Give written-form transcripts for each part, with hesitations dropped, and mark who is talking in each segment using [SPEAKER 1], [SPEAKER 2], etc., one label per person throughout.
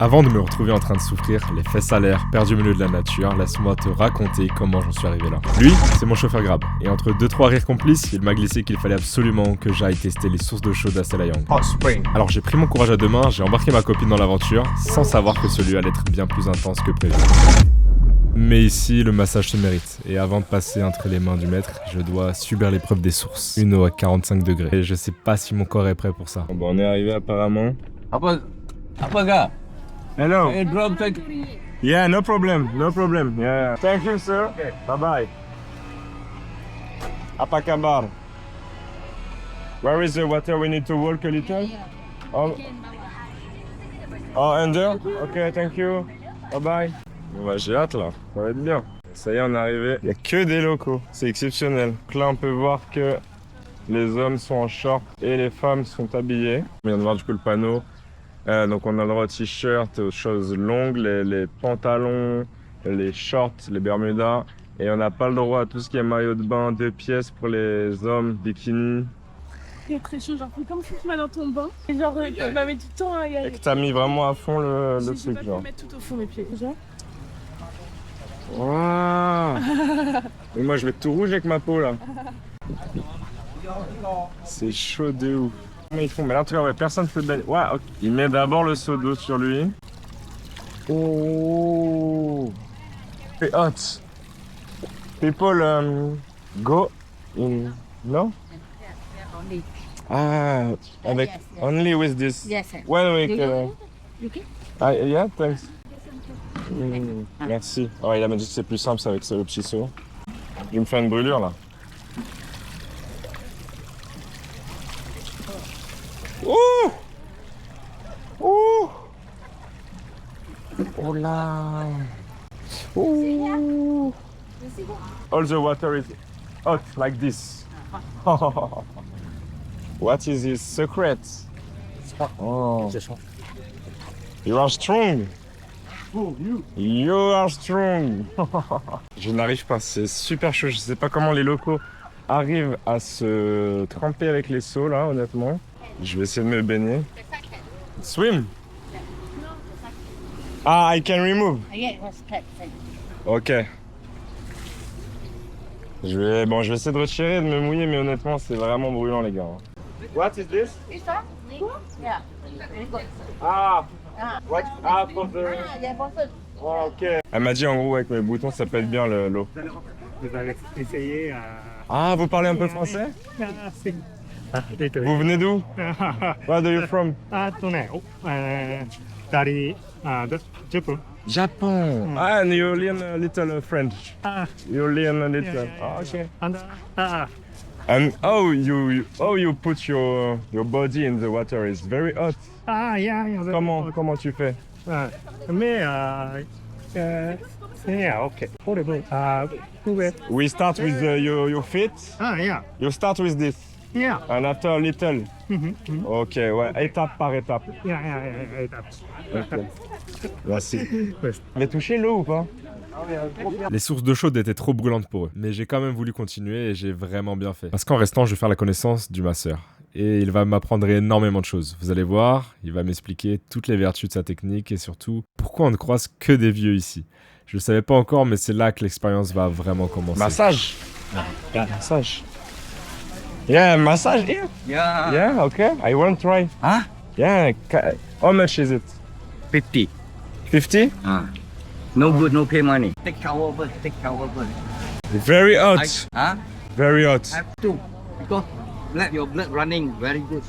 [SPEAKER 1] Avant de me retrouver en train de souffrir, les fesses à l'air, perdu au milieu de la nature, laisse-moi te raconter comment j'en suis arrivé là. Lui, c'est mon chauffeur Grab, et entre 2-3 rires complices, il m'a glissé qu'il fallait absolument que j'aille tester les sources d'eau chaude à Selayang.
[SPEAKER 2] Hot spring.
[SPEAKER 1] Alors j'ai pris mon courage à deux mains, j'ai embarqué ma copine dans l'aventure, sans savoir que celui allait être bien plus intense que prévu. Mais ici, le massage se mérite, et avant de passer entre les mains du maître, je dois subir l'épreuve des sources. Une eau à 45 degrés, et je sais pas si mon corps est prêt pour ça. Bon, on est arrivé apparemment.
[SPEAKER 3] Apa kah?
[SPEAKER 2] Hello.
[SPEAKER 3] Drop take.
[SPEAKER 2] Yeah, no problem. No problem. Yeah. Thank you, sir. Okay. Bye bye. Apa kabar? Where is the water? We need to walk a little. Oh, under? Okay, thank you. Bye bye. Bon, bah, j'ai hâte là. Ça va être bien. Ça y est, on est arrivé. Il n'y a que des locaux. C'est exceptionnel. Donc là, on peut voir que les hommes sont en short et les femmes sont habillées. On vient de voir du coup le panneau. Donc on a le droit aux t-shirts, aux choses longues, les pantalons, les shorts, les bermudas. Et on n'a pas le droit à tout ce qui est maillot de bain, 2 pièces pour les hommes, bikini.
[SPEAKER 4] Il est très chaud, genre fais comme si tu vas dans ton bain. Et genre tu vas mettre du temps à y
[SPEAKER 2] Et
[SPEAKER 4] aller.
[SPEAKER 2] que t'as mis vraiment à fond le
[SPEAKER 4] Je
[SPEAKER 2] truc,
[SPEAKER 4] vais
[SPEAKER 2] genre.
[SPEAKER 4] mettre tout au fond mes pieds. Genre.
[SPEAKER 2] Waouh. Et moi je vais être tout rouge avec ma peau là. C'est chaud de ouf. Mais ils font, mais là en tout cas ouais, personne fait de baigner. Ouais, ok. Il met d'abord le seau d'eau sur lui. Oh, c'est hot. People go in, no?
[SPEAKER 5] Only.
[SPEAKER 2] Ah, avec
[SPEAKER 5] yes, yes.
[SPEAKER 2] only with this.
[SPEAKER 5] Yes, sir.
[SPEAKER 2] One week.
[SPEAKER 5] You can?
[SPEAKER 2] Ah, yeah, thanks. Merci. Oh, il a dit que c'est plus simple ça avec le petit seau. Je me fais une brûlure là. Ouh! Ouh! Oh là! Ouh! All the water is hot like this. What is his secret? Oh. You are strong. You are strong. Je n'arrive pas, c'est super chaud. Je sais pas comment les locaux arrivent à se tremper avec les seaux là, honnêtement. Je vais essayer de me baigner. Swim? Ah, I can remove.
[SPEAKER 5] Yeah, what's that thing?
[SPEAKER 2] Ok. Je vais essayer de retirer et de me mouiller, mais honnêtement, c'est vraiment brûlant, les gars. What is this?
[SPEAKER 5] This one? Yeah. Very good.
[SPEAKER 2] Ah,
[SPEAKER 5] Ah.
[SPEAKER 2] what? Ah, for the...
[SPEAKER 5] Ah, yeah, person.
[SPEAKER 2] Oh, ok. Elle m'a dit en gros, avec mes boutons, ça pète bien l'eau.
[SPEAKER 6] Vous allez essayer
[SPEAKER 2] Ah, vous parlez un peu français?
[SPEAKER 6] Vous
[SPEAKER 2] Vous venez d'où? Where are you from?
[SPEAKER 6] Japan.
[SPEAKER 2] Japon. Ah, and you learn a little French. You learn a little. Oh, okay. And how you put your body in the water is very hot. Comment tu fais?
[SPEAKER 6] Mais yeah, okay.
[SPEAKER 2] We start with your feet.
[SPEAKER 6] Yeah.
[SPEAKER 2] You start with this.
[SPEAKER 6] Yeah.
[SPEAKER 2] And after a little. Ok, ouais, étape par étape. Ok. Merci. Vous avez touché l'eau ou pas?
[SPEAKER 1] Les sources d'eau chaude étaient trop brûlantes pour eux, mais j'ai quand même voulu continuer et j'ai vraiment bien fait. Parce qu'en restant, je vais faire la connaissance du masseur. Et il va m'apprendre énormément de choses. Vous allez voir, il va m'expliquer toutes les vertus de sa technique et surtout pourquoi on ne croise que des vieux ici. Je le savais pas encore, mais c'est là que l'expérience va vraiment commencer.
[SPEAKER 2] Massage. Massage. Yeah, massage here.
[SPEAKER 3] Yeah.
[SPEAKER 2] Yeah, okay. I want to try.
[SPEAKER 3] Huh?
[SPEAKER 2] Yeah. How much is it?
[SPEAKER 3] 50.
[SPEAKER 2] 50?
[SPEAKER 3] No good, no pay money. Take shower first. Take shower first.
[SPEAKER 2] Very hot.
[SPEAKER 3] Huh?
[SPEAKER 2] Very hot.
[SPEAKER 3] Have to because your blood running very good.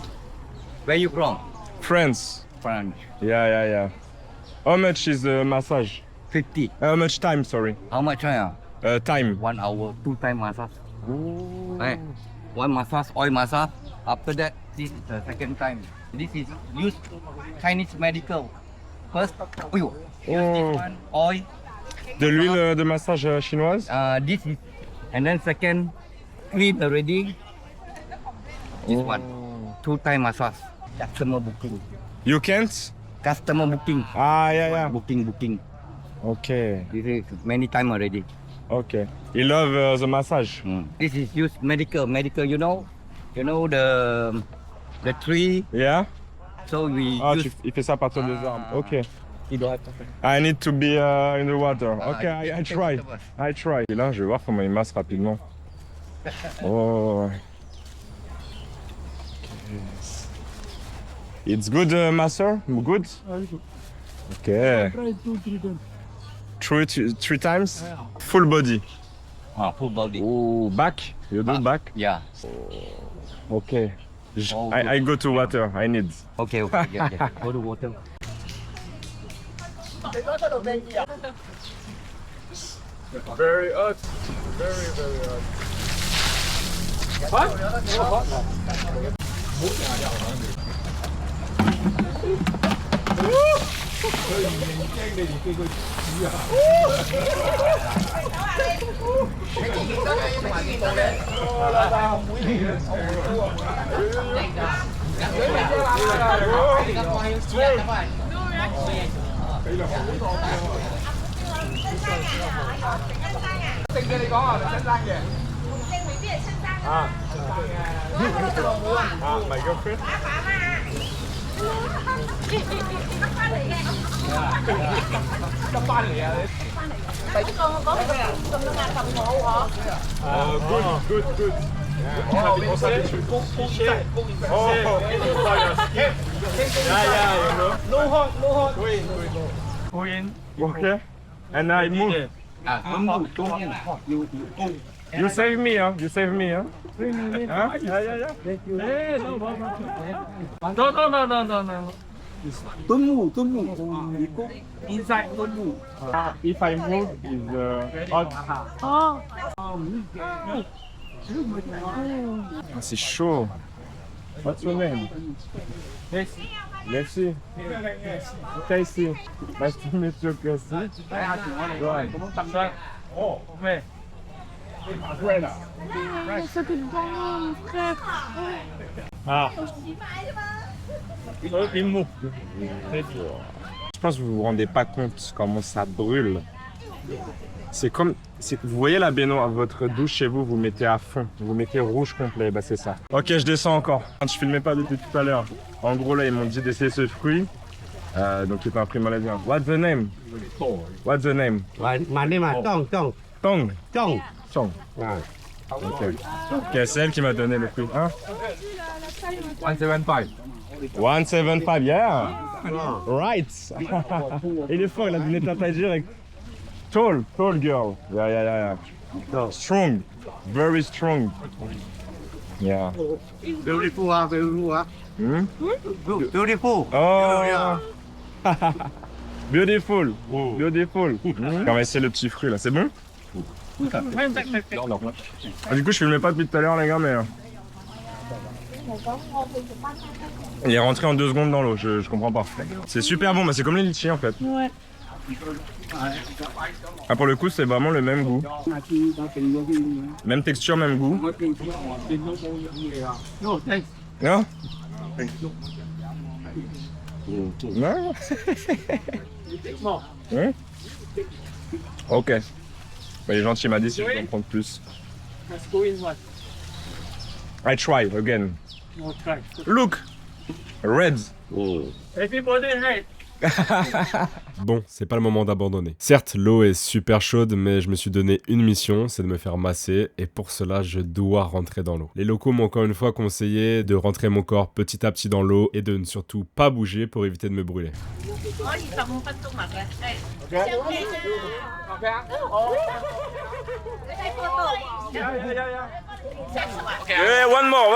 [SPEAKER 3] Where you from?
[SPEAKER 2] France.
[SPEAKER 3] France.
[SPEAKER 2] Yeah. How much is the massage?
[SPEAKER 3] 50.
[SPEAKER 2] How much time, sorry?
[SPEAKER 3] How much?
[SPEAKER 2] Time.
[SPEAKER 3] 1 hour, 2 time massage. Hey, one massage, oil massage. After that, this is the second time. This is use Chinese medical. First, oil. Use this one, oil.
[SPEAKER 2] De l'huile de massage chinoise?
[SPEAKER 3] This is, and then second, clean already. This one, 2 time massage. Customer booking.
[SPEAKER 2] You can't?
[SPEAKER 3] Customer booking.
[SPEAKER 2] Yeah.
[SPEAKER 3] Booking.
[SPEAKER 2] Okay.
[SPEAKER 3] This is many time already.
[SPEAKER 2] Okay. You love the massage?
[SPEAKER 3] This is use medical. You know the tree.
[SPEAKER 2] Yeah?
[SPEAKER 3] So we
[SPEAKER 2] Ah,
[SPEAKER 3] use
[SPEAKER 2] il fait ça à partir des armes. Ok. I need to be in the water. Okay, I try. I try. Et là, je vais voir comment il masse rapidement. Oh. It's good, master? Good? Okay. Three times? Full body.
[SPEAKER 3] Full body.
[SPEAKER 2] Oh, back? You do back?
[SPEAKER 3] Yeah.
[SPEAKER 2] Okay. I go to water. I need.
[SPEAKER 3] Okay. Yeah. Go to water.
[SPEAKER 2] Very hot. Very hot. My girlfriend? Good. No hot. Go in. Okay. And I move. You save me, huh? You save me, huh? Huh? Yeah. No.
[SPEAKER 3] Don't move. Inside, don't move.
[SPEAKER 2] If I move, is hot. C'est chaud. What's your name? Merci. Casey. Nice to meet you, Casey. Right.
[SPEAKER 4] Ça fait bon, mon frère.
[SPEAKER 2] Je pense que vous vous rendez pas compte comment ça brûle. C'est comme, vous voyez la baignoire, votre douche chez vous, vous mettez à fond, vous mettez rouge complet, bah c'est ça. Ok, je descends encore. Je filmais pas depuis tout à l'heure. En gros là, ils m'ont dit d'essayer ce fruit. Donc c'est un fruit malaisien. What's the name?
[SPEAKER 3] My name is Tong.
[SPEAKER 2] Tong. Ok, c'est elle qui m'a donné le fruit. Hein?
[SPEAKER 3] 175.
[SPEAKER 2] 175, yeah! Right! Il est fort, il a donné ta taille direct. Tall girl. Yeah. Strong. Very strong. Yeah.
[SPEAKER 3] Beautiful.
[SPEAKER 2] Hmm?
[SPEAKER 3] Beautiful.
[SPEAKER 2] Oh! Beautiful. On va essayer le petit fruit là, c'est bon? Du coup, je filmais pas depuis tout à l'heure, les gars, mais. Il est rentré en 2 secondes dans l'eau, je comprends pas. C'est super bon, mais c'est comme les litchis en fait.
[SPEAKER 4] Ouais.
[SPEAKER 2] Ah, pour le coup, c'est vraiment le même goût. Même texture, même goût. Non? Non? Hein? Ok. Il est gentil, il m'a dit si je peux en prendre plus. I try again. Look! Red.
[SPEAKER 1] Bon, c'est pas le moment d'abandonner. Certes, l'eau est super chaude, mais je me suis donné une mission, c'est de me faire masser, et pour cela, je dois rentrer dans l'eau. Les locaux m'ont encore une fois conseillé de rentrer mon corps petit à petit dans l'eau et de ne surtout pas bouger pour éviter de me brûler.
[SPEAKER 2] Hey, one more,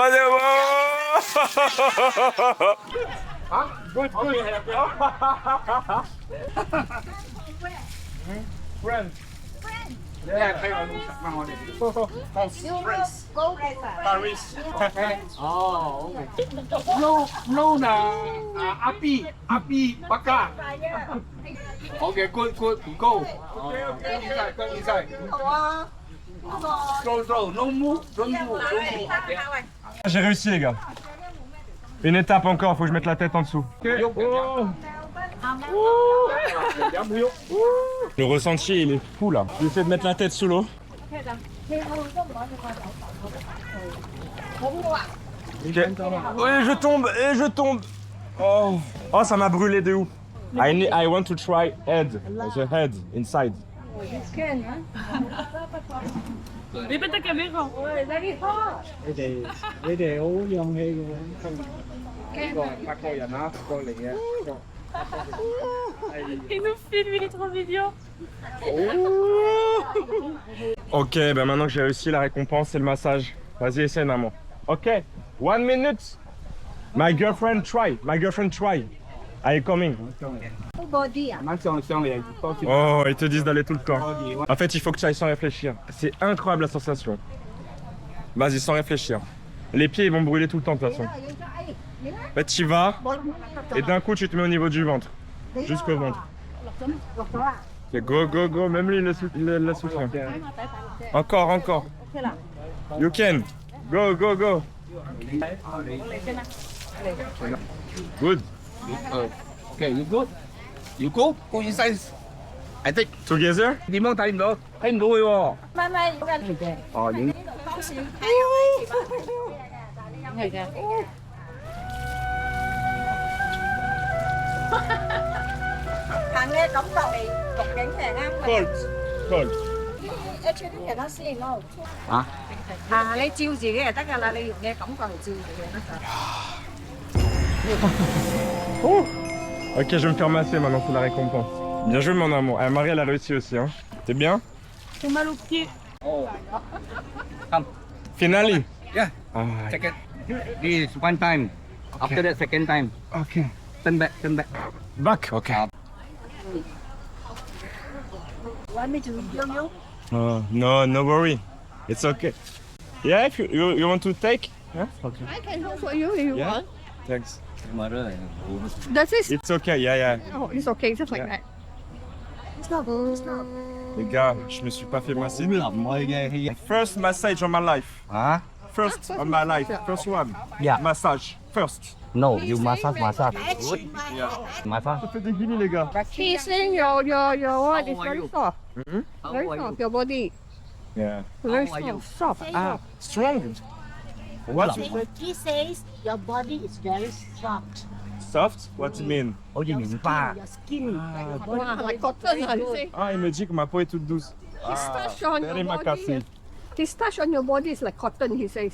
[SPEAKER 2] Good. Friend. Paris.
[SPEAKER 3] Oh, okay. No, api, baka. Okay, good, go. Go inside. Slow, no move, don't move.
[SPEAKER 2] J'ai réussi, les gars. Une étape encore, faut que je mette la tête en dessous. Oh. Le ressenti, il est fou là. J'essaie de mettre la tête sous l'eau. Okay. Oui, je tombe. Oh, ça m'a brûlé de ouf. I want to try head, the head inside.
[SPEAKER 4] Mais pas ta caméra. Il nous filme, il est trop mignon.
[SPEAKER 2] Ok, ben maintenant que j'ai réussi, la récompense c'est le massage. Vas-y, essaie maman. Ok, 1 minute. My girlfriend try. Are you coming?
[SPEAKER 5] Body à.
[SPEAKER 2] Oh, ils te disent d'aller tout le temps. En fait, il faut que tu ailles sans réfléchir. C'est incroyable la sensation. Vas-y, sans réfléchir. Les pieds, ils vont brûler tout le temps de toute façon. En fait, tu y vas et d'un coup, tu te mets au niveau du ventre. Jusqu'au ventre. Ok, go, go, go. Même lui, il le soutient. Encore. You can. Go, go, go. Good.
[SPEAKER 3] Okay, you good? You go? Go inside. I think.
[SPEAKER 2] Together?
[SPEAKER 3] 點樣睇唔到？睇唔到佢喎。
[SPEAKER 5] 唔係，
[SPEAKER 3] 哦，影。
[SPEAKER 5] 係嘅。行嘅感覺嚟錄影係啱嘅。
[SPEAKER 2] Cold.
[SPEAKER 5] Actually cannot see no。
[SPEAKER 3] 啊？
[SPEAKER 5] 你照自己就得㗎啦，你用嘅感覺嚟照自己就得㗎。
[SPEAKER 2] Ok, je vais me faire masser maintenant, c'est la récompense. Bien joué mon amour. Eh, Marie, elle a réussi aussi, hein. T'es bien?
[SPEAKER 4] J'ai mal aux pieds.
[SPEAKER 2] Finally?
[SPEAKER 3] Yeah.
[SPEAKER 2] Ah,
[SPEAKER 3] Second. This is one time. After that, second time.
[SPEAKER 2] ok.
[SPEAKER 3] Turn back, turn back.
[SPEAKER 2] Back? Ok.
[SPEAKER 5] Want me to film you?
[SPEAKER 2] No worry. It's okay. Yeah, if you want to take? Yeah? Okay.
[SPEAKER 5] I can hold for you if you
[SPEAKER 2] Yeah?
[SPEAKER 5] want.
[SPEAKER 2] Thanks.
[SPEAKER 5] Does this?
[SPEAKER 2] It's okay, yeah.
[SPEAKER 5] Oh, it's okay, just like
[SPEAKER 2] Yeah.
[SPEAKER 5] that. Stop.
[SPEAKER 2] Les gars, je me suis pas fait masser.
[SPEAKER 3] 淋我嘅
[SPEAKER 2] First massage on my life.
[SPEAKER 3] 啊
[SPEAKER 2] First on my life. First one.
[SPEAKER 3] Yeah.
[SPEAKER 2] Massage. First.
[SPEAKER 3] No, you massage. Good.
[SPEAKER 2] Yeah.
[SPEAKER 3] Massage.
[SPEAKER 2] Ça fait des guillis, les gars.
[SPEAKER 5] He's saying your what is
[SPEAKER 3] How are
[SPEAKER 5] very
[SPEAKER 3] you?
[SPEAKER 5] soft.
[SPEAKER 3] How
[SPEAKER 5] Very
[SPEAKER 3] are you?
[SPEAKER 5] soft, your body.
[SPEAKER 2] Yeah.
[SPEAKER 5] Very
[SPEAKER 3] How are you?
[SPEAKER 5] soft.
[SPEAKER 2] Ah, strong. What?
[SPEAKER 5] He says your body is very soft.
[SPEAKER 2] Soft? What do you mean?
[SPEAKER 3] 好似棉花。
[SPEAKER 5] Your skin.
[SPEAKER 2] Ah.
[SPEAKER 5] Like cotton, you say.
[SPEAKER 2] Ah, il me dit que ma peau est toute douce.
[SPEAKER 5] His touch on
[SPEAKER 2] Terry
[SPEAKER 5] your
[SPEAKER 2] Makassi.
[SPEAKER 5] body. His touch on your body is like cotton, he says.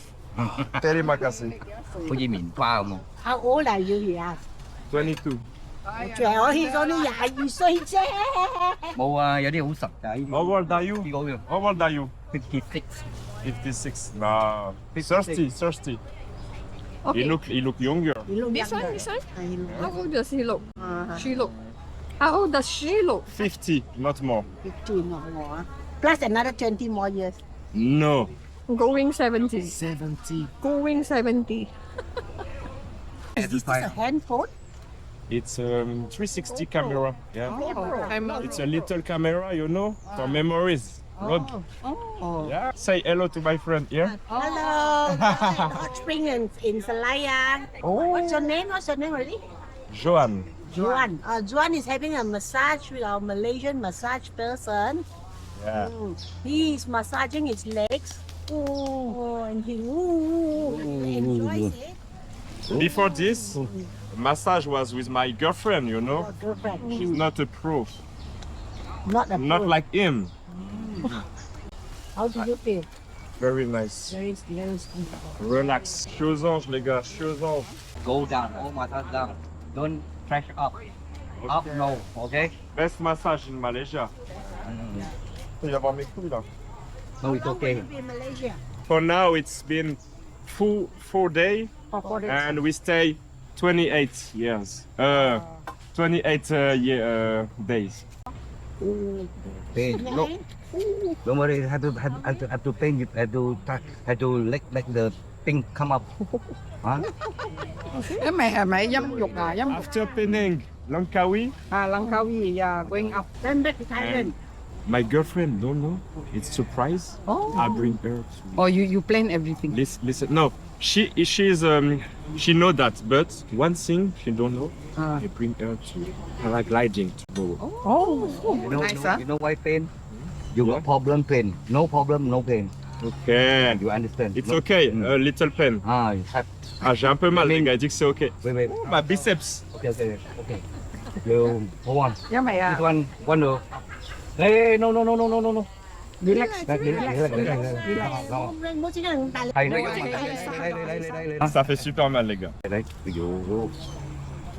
[SPEAKER 2] Terry Makassi.
[SPEAKER 3] 好似棉花咁喎。
[SPEAKER 5] How old are you, he asked?
[SPEAKER 2] 22.
[SPEAKER 5] He's only 22歲啫。
[SPEAKER 3] 冇啊，有啲好實㗎。
[SPEAKER 2] How old are you?
[SPEAKER 3] 呢個叫
[SPEAKER 2] How old are you?
[SPEAKER 3] 56。
[SPEAKER 2] 56. Nah. 30.
[SPEAKER 5] Okay.
[SPEAKER 2] He look younger.
[SPEAKER 5] This one? How old does he look? She look. How old does she look?
[SPEAKER 2] 50, not more.
[SPEAKER 5] 15 or more. Plus another 20 more years.
[SPEAKER 2] No.
[SPEAKER 5] Going 70.
[SPEAKER 2] 70.
[SPEAKER 5] Going 70. Is this a handphone?
[SPEAKER 2] It's 360 camera. Yeah.
[SPEAKER 5] Oh,
[SPEAKER 2] It's a little camera, you know, for memories. Look.
[SPEAKER 5] oh.
[SPEAKER 2] Yeah. Say hello to my friend here.
[SPEAKER 5] Hello. Hot spring in Selayang. What's your name? What's your name already?
[SPEAKER 2] Johan.
[SPEAKER 5] Juan. Juan is having a massage with our Malaysian massage person.
[SPEAKER 2] Yeah.
[SPEAKER 5] He is massaging his legs. Oh, and he enjoys it.
[SPEAKER 2] Before this, massage was with my girlfriend, you know.
[SPEAKER 5] Your girlfriend.
[SPEAKER 2] She's not a pro.
[SPEAKER 5] Not a
[SPEAKER 2] Not
[SPEAKER 5] pro.
[SPEAKER 2] like him.
[SPEAKER 5] How do you feel?
[SPEAKER 2] Very nice.
[SPEAKER 5] Very
[SPEAKER 2] Relax. Shoes anges, les gars. Shoes anges.
[SPEAKER 3] Go down, all massage down. Don't trash up. Up, no, okay?
[SPEAKER 2] Best massage in Malaysia. Il va y avoir mes couilles là.
[SPEAKER 3] No, it's
[SPEAKER 5] How
[SPEAKER 3] okay.
[SPEAKER 5] will you be in Malaysia?
[SPEAKER 2] For now, it's been four days
[SPEAKER 5] For 4 days.
[SPEAKER 2] and we stay 28 years. 28 days.
[SPEAKER 3] Pain. No, don't worry. Have to pain. You have to let the thing come up. Huh?
[SPEAKER 7] Cái mày hả mày dâm dục à dâm
[SPEAKER 2] After Penang, Langkawi,
[SPEAKER 7] Langkawi going up.
[SPEAKER 5] Then back to Thailand.
[SPEAKER 2] my girlfriend don't know. It's surprise.
[SPEAKER 7] Oh.
[SPEAKER 2] I bring her to
[SPEAKER 7] Or you plan everything.
[SPEAKER 2] listen. No, she know that, but one thing she don't know. I bring her to paragliding tomorrow.
[SPEAKER 7] Oh,
[SPEAKER 3] You know,
[SPEAKER 7] nice huh?
[SPEAKER 3] you know why pain? You got problem pain. No problem, no pain.
[SPEAKER 2] Okay.
[SPEAKER 3] You understand?
[SPEAKER 2] It's
[SPEAKER 3] No-
[SPEAKER 2] okay.
[SPEAKER 3] Mm.
[SPEAKER 2] A little pain.
[SPEAKER 3] Ah, you have.
[SPEAKER 2] Ah, j'ai un peu mal, les gars. Il dit que c'est ok.
[SPEAKER 3] Wait.
[SPEAKER 2] Oh, ma biceps.
[SPEAKER 3] Okay. You hold on.
[SPEAKER 7] Yeah, mày
[SPEAKER 3] This
[SPEAKER 7] à.
[SPEAKER 3] one được. Hey, no.
[SPEAKER 7] Relax.
[SPEAKER 3] Thầy đây.
[SPEAKER 2] Ça fait super mal, les gars.
[SPEAKER 3] Đây, ví dụ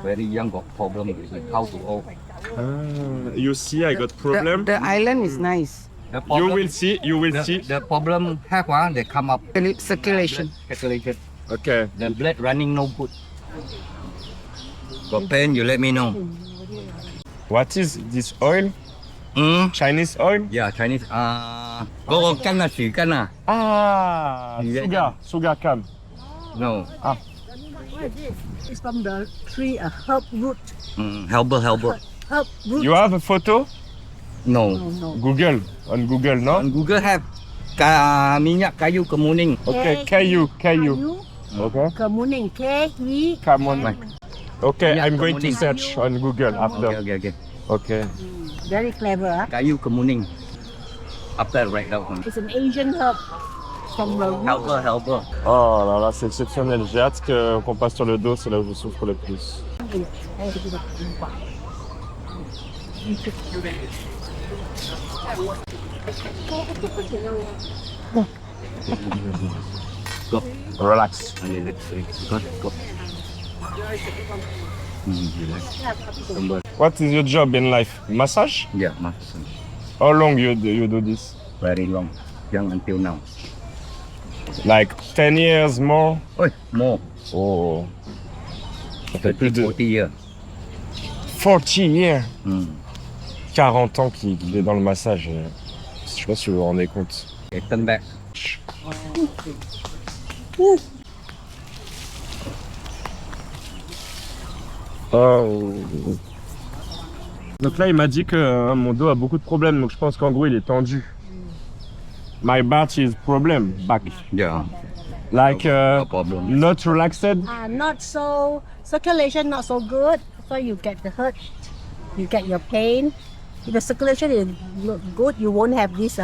[SPEAKER 3] very young got problem with how to old.
[SPEAKER 2] You see, I got problem.
[SPEAKER 7] The island is nice.
[SPEAKER 3] The
[SPEAKER 2] You will see, you will see.
[SPEAKER 3] The problem have one, they come up
[SPEAKER 7] Circulation.
[SPEAKER 3] calculated.
[SPEAKER 2] Okay.
[SPEAKER 3] The blood running no good. Got pain, you let me know.
[SPEAKER 2] What is this oil? Chinese oil?
[SPEAKER 3] Yeah, Chinese. Có canh là xỉ canh à?
[SPEAKER 2] Ah,
[SPEAKER 3] Yeah.
[SPEAKER 2] sugar cane.
[SPEAKER 3] No.
[SPEAKER 5] It's from the tree, a herb root.
[SPEAKER 3] Helper.
[SPEAKER 5] Herb root.
[SPEAKER 2] You have a photo?
[SPEAKER 3] No.
[SPEAKER 2] Google, on Google, no?
[SPEAKER 3] On Google have minyak kayu kemuning.
[SPEAKER 2] Okay, Kayu. Okay.
[SPEAKER 5] Kemuning. K-E.
[SPEAKER 2] Come on. Okay,
[SPEAKER 3] Yeah,
[SPEAKER 2] I'm going to
[SPEAKER 3] kemuning.
[SPEAKER 2] search on Google after.
[SPEAKER 3] Okay.
[SPEAKER 2] Okay.
[SPEAKER 5] Very clever, huh?
[SPEAKER 3] Kayu kemuning. After right now.
[SPEAKER 5] It's an Asian herb from the root.
[SPEAKER 3] Helper.
[SPEAKER 2] Oh là là, c'est exceptionnel. J'ai hâte qu'on passe sur le dos, c'est là où je souffre le plus. Relax. What is your job in life? Massage?
[SPEAKER 3] Yeah, massage.
[SPEAKER 2] How long you do this?
[SPEAKER 3] Very long. Young until now.
[SPEAKER 2] Like 10 years more?
[SPEAKER 3] Oi, more.
[SPEAKER 2] Oh. Ça fait plus de
[SPEAKER 3] 40 years.
[SPEAKER 2] 40 years. 40 ans qu'il est dans le massage. Je sais pas si vous vous rendez compte.
[SPEAKER 3] Okay, turn back.
[SPEAKER 2] Oh. Donc là, il m'a dit que mon dos a beaucoup de problèmes, donc je pense qu'en gros, il est tendu. My back is back.
[SPEAKER 3] Yeah,
[SPEAKER 2] Like
[SPEAKER 3] no problem.
[SPEAKER 2] not relaxed.
[SPEAKER 5] Not so, circulation not so good, so you get the hurt, you get your pain. If the circulation is not good, you won't have these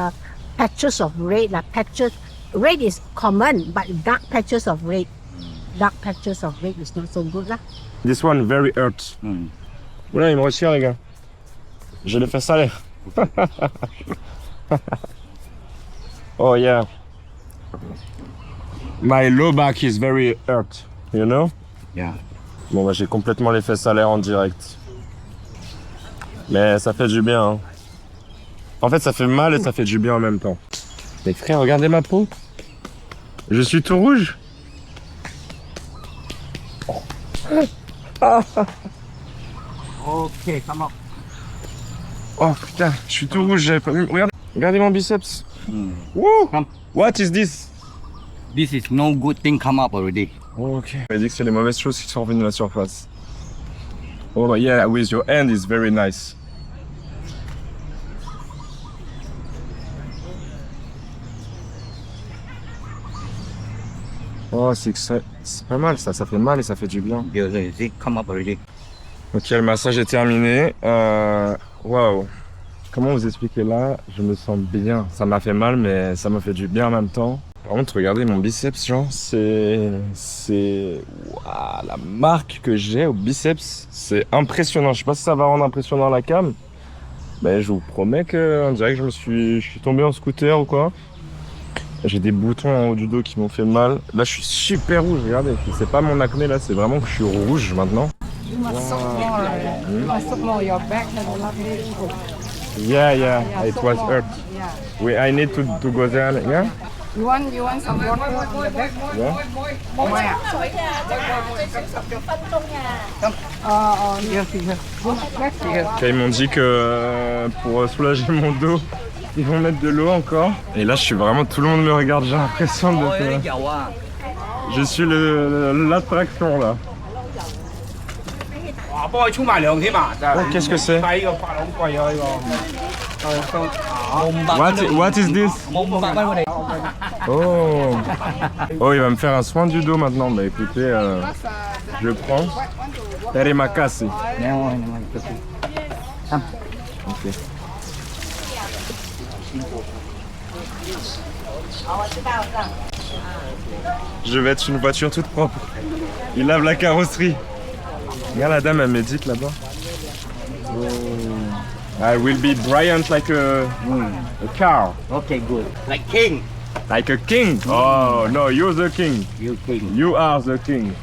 [SPEAKER 5] patches of red. Patches, red is common, but dark patches of red is not so good.
[SPEAKER 2] This one very hurt. Oula, il me retire, les gars. J'ai les fesses salées. Oh yeah. My low back is very hurt, you know?
[SPEAKER 3] Yeah.
[SPEAKER 2] Bon bah j'ai complètement les fesses à l'air en direct. Mais ça fait du bien. Hein. En fait ça fait mal et ça fait du bien en même temps. Mais frère, regardez ma peau. Je suis tout rouge.
[SPEAKER 3] Okay, come up.
[SPEAKER 2] Oh putain, je suis tout rouge, j'avais pas vu. Regardez mon biceps. Wouh.
[SPEAKER 3] Come.
[SPEAKER 2] What is this?
[SPEAKER 3] This is no good thing come up already.
[SPEAKER 2] Oh, ok. Il m'a dit que c'est les mauvaises choses qui sont revenues à la surface. Oh yeah, with your hand is very nice. Oh, c'est pas mal ça fait mal et ça fait du bien.
[SPEAKER 3] You see, come up already.
[SPEAKER 2] Ok, le massage est terminé. Waouh. Comment vous expliquer là? Je me sens bien. Ça m'a fait mal, mais ça m'a fait du bien en même temps. Par contre, regardez mon biceps, genre, c'est... Waouh, la marque que j'ai au biceps, c'est impressionnant. Je sais pas si ça va rendre impressionnant à la cam, mais je vous promets qu'on dirait que je suis tombé en scooter ou quoi. J'ai des boutons en haut du dos qui m'ont fait mal. Là, je suis super rouge, regardez. C'est pas mon acné là, c'est vraiment que je suis rouge maintenant.
[SPEAKER 7] You must suck more. You must suck more. Your back has a lot of.
[SPEAKER 2] Yeah, it was hurt.
[SPEAKER 7] Yeah.
[SPEAKER 2] I need to go there, yeah?
[SPEAKER 7] You want some water on the back?
[SPEAKER 2] Yeah? Okay, ils m'ont dit que pour soulager mon dos, ils vont mettre de l'eau encore. Et là, je suis vraiment... Tout le monde me regarde, j'ai l'impression de... Je suis l'attraction là. Oh, qu'est-ce que c'est? What is this? Oh, il va me faire un soin du dos maintenant. Bah écoutez, je prends. Terimakasi. Ok. Je vais être une voiture toute propre. Il lave la carrosserie. Regarde la dame, elle médite là-bas. I will be brilliant like a car.
[SPEAKER 3] Okay, good. Like king.
[SPEAKER 2] Like a king. Oh, no, you're the king.
[SPEAKER 3] You king.
[SPEAKER 2] You are the king.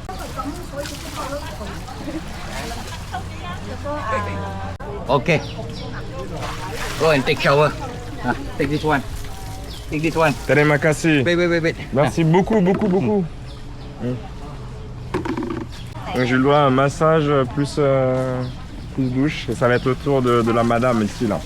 [SPEAKER 3] Okay. Go and take shower. Take this one. Take this one.
[SPEAKER 2] Terima kasih.
[SPEAKER 3] Wait.
[SPEAKER 2] Merci beaucoup. Donc j'ai le droit à un massage plus douche et ça va être le tour de la madame ici là.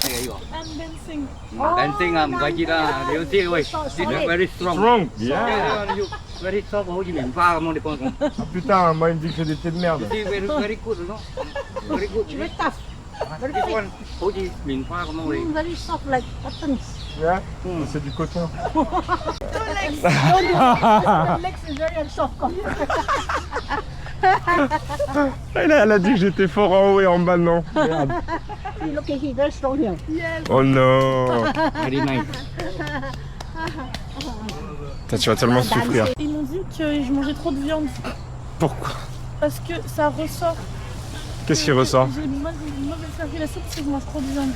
[SPEAKER 3] Here you go.
[SPEAKER 4] And dancing.
[SPEAKER 3] Dancing, Vajira. You see, wait. This is very strong.
[SPEAKER 2] Strong. Yeah.
[SPEAKER 3] Yeah, you very strong. How you mean? Far more depends.
[SPEAKER 2] Ah putain, moi il me dit que j'ai des pieds de merde.
[SPEAKER 3] See, very good, you know. Very good.
[SPEAKER 5] Very tough. Very
[SPEAKER 3] This
[SPEAKER 5] thick.
[SPEAKER 3] one, how you mean? Far more.
[SPEAKER 5] Very soft like buttons.
[SPEAKER 2] Yeah. C'est du coton.
[SPEAKER 5] Don't do the legs is very soft.
[SPEAKER 2] Elle a dit que j'étais fort en haut et en bas, non. Merde.
[SPEAKER 5] See, look at him, very strong here.
[SPEAKER 2] Oh non.
[SPEAKER 3] Very nice.
[SPEAKER 2] Putain, tu vas tellement souffrir.
[SPEAKER 4] Ils m'ont dit que je mangeais trop de viande
[SPEAKER 2] Pourquoi?
[SPEAKER 4] parce que ça ressort.
[SPEAKER 2] Qu'est-ce qui ressort?
[SPEAKER 4] J'ai une mauvaise circulation parce que je mange trop de viande.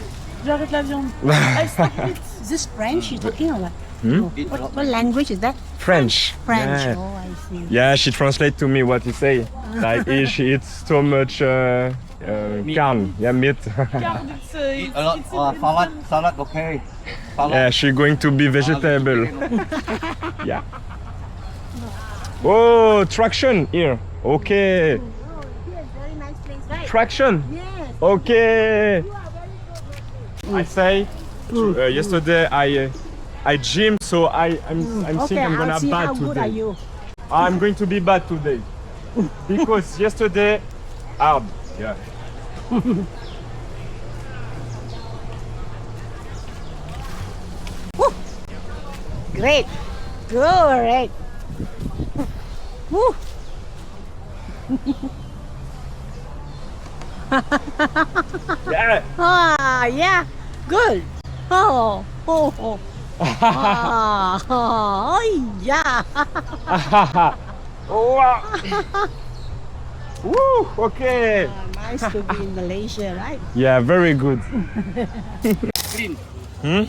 [SPEAKER 4] J'arrête la viande. I stop it.
[SPEAKER 5] Is this French you're talking about?
[SPEAKER 3] It's
[SPEAKER 5] What language is that?
[SPEAKER 2] French.
[SPEAKER 5] French.
[SPEAKER 2] Yeah.
[SPEAKER 5] Oh, I see.
[SPEAKER 2] Yeah, she translate to me what he say. Like she eats too much carne. Yeah, meat.
[SPEAKER 4] Car it's,
[SPEAKER 3] a lot. Salad, okay. Salad.
[SPEAKER 2] Yeah, she going to be vegetable. Yeah. Oh, traction here. Okay.
[SPEAKER 5] Yes, very nice place, right?
[SPEAKER 2] Traction.
[SPEAKER 5] Yes.
[SPEAKER 2] Okay. I say yesterday I gym, so I'm
[SPEAKER 5] Okay,
[SPEAKER 2] think I'm gonna
[SPEAKER 5] I'll see
[SPEAKER 2] bad
[SPEAKER 5] how good are
[SPEAKER 2] today.
[SPEAKER 5] you.
[SPEAKER 2] I'm going to be bad today because yesterday hard. Yeah.
[SPEAKER 5] Great. Great. Woo.
[SPEAKER 2] Yeah.
[SPEAKER 5] Ah, yeah. Good. Oh. Ah, oh, yeah.
[SPEAKER 2] Oh. Woo. Okay.
[SPEAKER 5] Nice to be in Malaysia, right?
[SPEAKER 2] Yeah, very good.
[SPEAKER 3] Clean.
[SPEAKER 2] Hmm?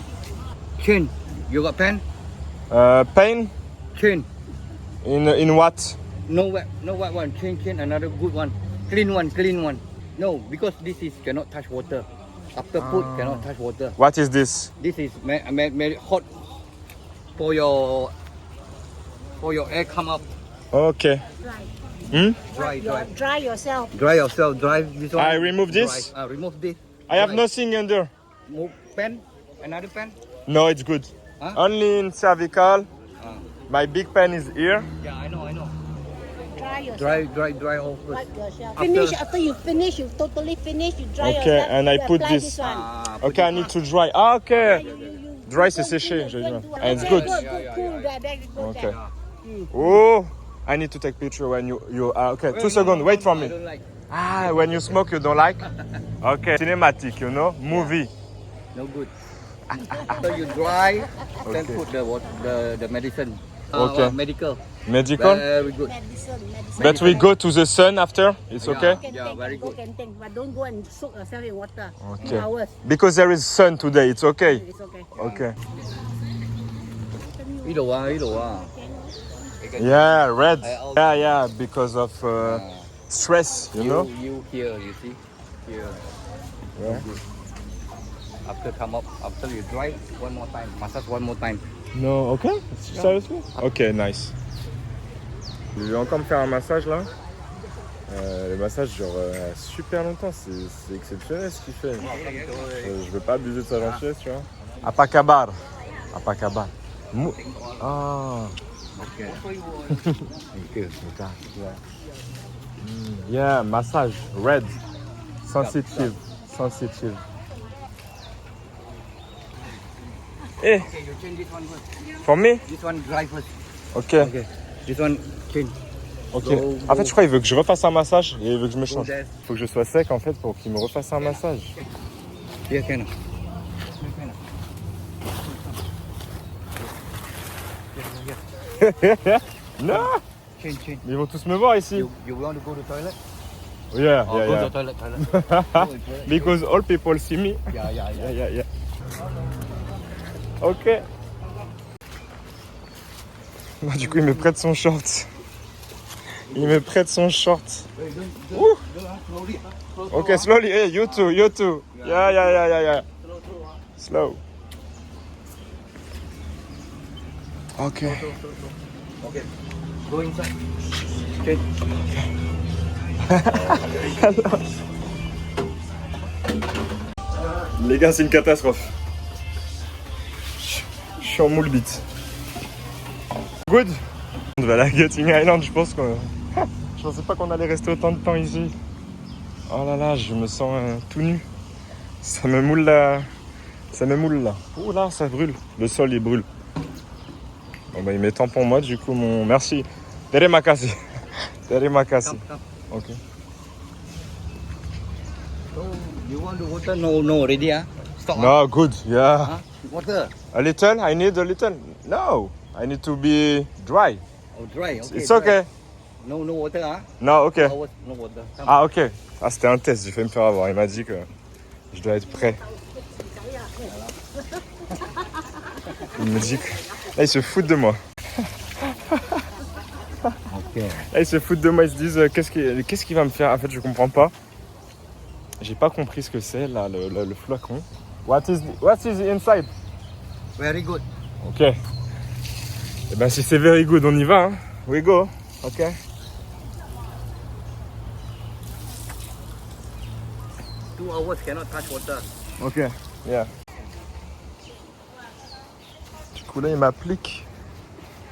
[SPEAKER 3] Chin. You got pen?
[SPEAKER 2] Pain
[SPEAKER 3] Chin.
[SPEAKER 2] in what?
[SPEAKER 3] No white one. Chin. Another good one. Clean one. No, because this is cannot touch water. After put cannot touch water.
[SPEAKER 2] What is this?
[SPEAKER 3] This is made hot for your air come up.
[SPEAKER 2] Okay. Hmm?
[SPEAKER 3] Dry.
[SPEAKER 5] Dry yourself.
[SPEAKER 3] Dry yourself. Dry this one.
[SPEAKER 2] I remove this?
[SPEAKER 3] Dry. Remove this.
[SPEAKER 2] I have
[SPEAKER 3] Dry.
[SPEAKER 2] nothing under.
[SPEAKER 3] Move pen. Another pen.
[SPEAKER 2] No, it's good.
[SPEAKER 3] Huh?
[SPEAKER 2] Only in cervical.
[SPEAKER 3] Ah.
[SPEAKER 2] My big pen is here.
[SPEAKER 3] Yeah, I know.
[SPEAKER 5] Dry yourself.
[SPEAKER 3] Dry all first.
[SPEAKER 5] Wipe yourself. Finish after you finish. You totally finish. You dry
[SPEAKER 2] Okay,
[SPEAKER 5] yourself.
[SPEAKER 2] and I
[SPEAKER 5] you
[SPEAKER 2] put
[SPEAKER 5] apply
[SPEAKER 2] this.
[SPEAKER 5] one.
[SPEAKER 2] Okay, I need to dry. Ah, okay.
[SPEAKER 5] You
[SPEAKER 2] Dry,
[SPEAKER 5] go
[SPEAKER 2] c'est
[SPEAKER 5] and
[SPEAKER 2] séché,
[SPEAKER 5] do
[SPEAKER 2] je
[SPEAKER 5] it,
[SPEAKER 2] veux
[SPEAKER 5] go
[SPEAKER 2] dire.
[SPEAKER 5] and do it.
[SPEAKER 2] And it's
[SPEAKER 5] Okay,
[SPEAKER 2] good.
[SPEAKER 5] Cool. Good.
[SPEAKER 2] Okay. Oh, I need to take picture when you okay. 2 seconds. Wait for
[SPEAKER 3] I
[SPEAKER 2] me.
[SPEAKER 3] don't like.
[SPEAKER 2] Ah, when you smoke, you don't like? Okay. Cinematic, you know, movie.
[SPEAKER 3] No good. After you dry, then
[SPEAKER 2] Okay.
[SPEAKER 3] put the medicine.
[SPEAKER 2] Okay.
[SPEAKER 3] Medical.
[SPEAKER 2] Medical.
[SPEAKER 3] Very good.
[SPEAKER 5] Medicine.
[SPEAKER 2] But we go to the sun after. It's
[SPEAKER 3] Yeah.
[SPEAKER 2] okay.
[SPEAKER 5] Can
[SPEAKER 3] Yeah,
[SPEAKER 5] take,
[SPEAKER 3] very
[SPEAKER 5] go
[SPEAKER 3] good.
[SPEAKER 5] can take, but don't go and soak yourself in water.
[SPEAKER 2] Okay.
[SPEAKER 5] 2 hours.
[SPEAKER 2] Because there is sun today. It's okay.
[SPEAKER 5] It's okay.
[SPEAKER 2] Okay.
[SPEAKER 3] Ido ah.
[SPEAKER 2] Yeah, red.
[SPEAKER 3] I also-
[SPEAKER 2] Yeah. Because of stress, you know.
[SPEAKER 3] You here, you see, here.
[SPEAKER 2] Yeah.
[SPEAKER 3] Good. After come up, after you dry, one more time, massage one more time.
[SPEAKER 2] No, ok. Seriously? Ok, nice. Je vais encore me faire un massage là. Le massage dure super longtemps, c'est exceptionnel ce qu'il fait. Je veux pas abuser de sa gentillesse, tu vois. Apacabar. Ah.
[SPEAKER 3] Okay.
[SPEAKER 2] Yeah, massage, red, sensitive. Eh,
[SPEAKER 3] Okay, you change this one first.
[SPEAKER 2] for me?
[SPEAKER 3] This one dry first.
[SPEAKER 2] Ok.
[SPEAKER 3] Okay. This one change.
[SPEAKER 2] Ok.
[SPEAKER 3] Go,
[SPEAKER 2] En fait,
[SPEAKER 3] go.
[SPEAKER 2] je crois qu'il veut que je refasse un massage et il veut que je me
[SPEAKER 3] Go
[SPEAKER 2] change.
[SPEAKER 3] there.
[SPEAKER 2] Faut que je sois sec en fait pour qu'il me refasse un massage.
[SPEAKER 3] Here can.
[SPEAKER 2] Non.
[SPEAKER 3] change.
[SPEAKER 2] Ils vont tous me voir ici.
[SPEAKER 3] You want to go to toilet?
[SPEAKER 2] Yeah,
[SPEAKER 3] Or
[SPEAKER 2] yeah,
[SPEAKER 3] go
[SPEAKER 2] yeah.
[SPEAKER 3] to toilet. Go to toilet.
[SPEAKER 2] Because all people see me.
[SPEAKER 3] Yeah.
[SPEAKER 2] Yeah. Ok. Bah, du coup, il me prête son short. Il me prête son short. Ouh. Ok, slowly. Hey, you too. Yeah. Slow. Ok.
[SPEAKER 3] Okay. Go inside. Change.
[SPEAKER 2] Les gars, c'est une catastrophe. Je suis en moule bite. Good. On va à la Getting Island, je pense qu'on... Je pensais pas qu'on allait rester autant de temps ici. Oh là là, je me sens tout nu. Ça me moule là. Oh là, ça brûle. Le sol, il brûle. Bon bah, il met tampon moi, du coup, mon... Merci. Terima kasih.
[SPEAKER 3] Come.
[SPEAKER 2] Ok.
[SPEAKER 3] So you want the water? No, already, huh? Stop.
[SPEAKER 2] No, good, yeah.
[SPEAKER 3] Huh? Water.
[SPEAKER 2] A little? I need a little. No, I need to be dry.
[SPEAKER 3] Oh, dry. Okay.
[SPEAKER 2] It's
[SPEAKER 3] dry.
[SPEAKER 2] okay.
[SPEAKER 3] No water, huh?
[SPEAKER 2] No, okay.
[SPEAKER 3] No water. Come.
[SPEAKER 2] Ah, ok. Ah, c'était un test, j'ai failli me faire avoir. Il m'a dit que je dois être prêt. Il me dit que... Là, ils se foutent de moi.
[SPEAKER 3] Okay.
[SPEAKER 2] Là, ils se foutent de moi. Ils se disent, qu'est-ce qu'il va me faire? En fait, je comprends pas. J'ai pas compris ce que c'est, là, le flacon. What is inside?
[SPEAKER 3] Very good.
[SPEAKER 2] Ok. Et ben, si c'est very good, on y va. Hein. We go. Ok.
[SPEAKER 3] 2 hours cannot touch water.
[SPEAKER 2] Ok. Yeah. Du coup, là, il m'applique.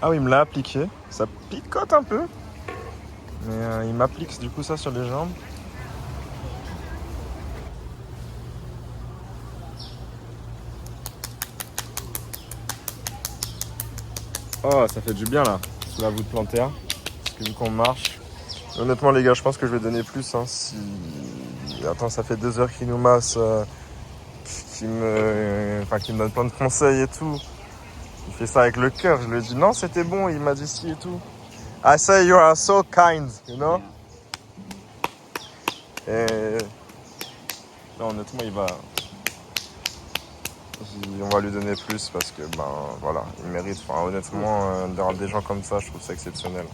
[SPEAKER 2] Ah oui, il me l'a appliqué. Ça picote un peu. Mais il m'applique du coup ça sur les jambes. Oh, ça fait du bien là, sous la voûte plantaire. Parce que vu qu'on marche. Honnêtement, les gars, je pense que je vais donner plus. Hein, si... Attends, ça fait 2 heures qu'il nous masse. Qui me donne plein de conseils et tout. Il fait ça avec le cœur. Je lui ai dit non, c'était bon. Il m'a dit si et tout. I say you are so kind, you know. Et non, honnêtement, on va lui donner plus parce que ben voilà, il mérite. Enfin, honnêtement, d'avoir des gens comme ça, je trouve ça exceptionnel.